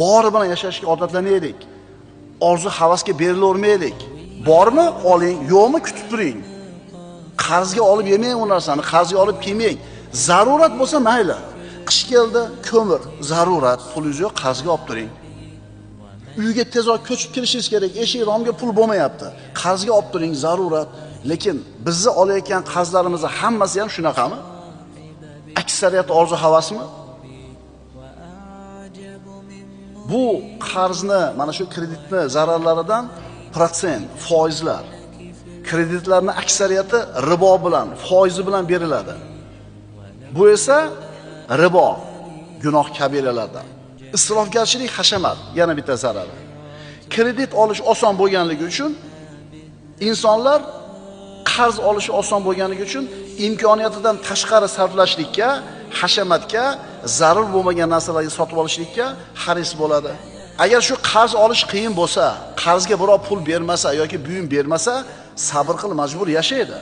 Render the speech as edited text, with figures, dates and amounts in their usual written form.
Bori bilan yashashga odatlanaylik. Orzu havasga berilavermaylik. Bormi oling, yo'qmi kutib turing. Qarzga olib yemang u narsani, qarzga olib kiymang. Zarurat bo'lsa mayli. Qish keldi, ko'mir, zarurat, pulingiz yo'q, qarzga olib turing. Uyga tezroq ko'chib kirishingiz kerak, eshik romga pul bo'lmayapti. Qarzga olib turing, zarurat. Lekin bizni olayotgan qarzlarimizni hammasi ham shunaqami? Aksariyat orzu havasmi? Bu qarzni, mana shu kreditni zararlaridan protsent, foizlar. Kreditlarning aksariyati ribo bilan, foizi bilan beriladi. Bu esa ribo, gunoh kabiralardan. Isrofgarchilik, hashamat yana bitta zarari. Kredit olish oson bo'lganligi uchun insonlar qarz olishi oson bo'lganligi uchun imkoniyatidan tashqari sarflashlikka, hashamatga, zarur bo'lmagan narsalarni sotib olishlikka haris bo'ladi. Agar shu qarz olish qiyin bo'lsa, qarzga birov pul bermasa yoki buyum bermasa, sabr qil, majbur yashaydi.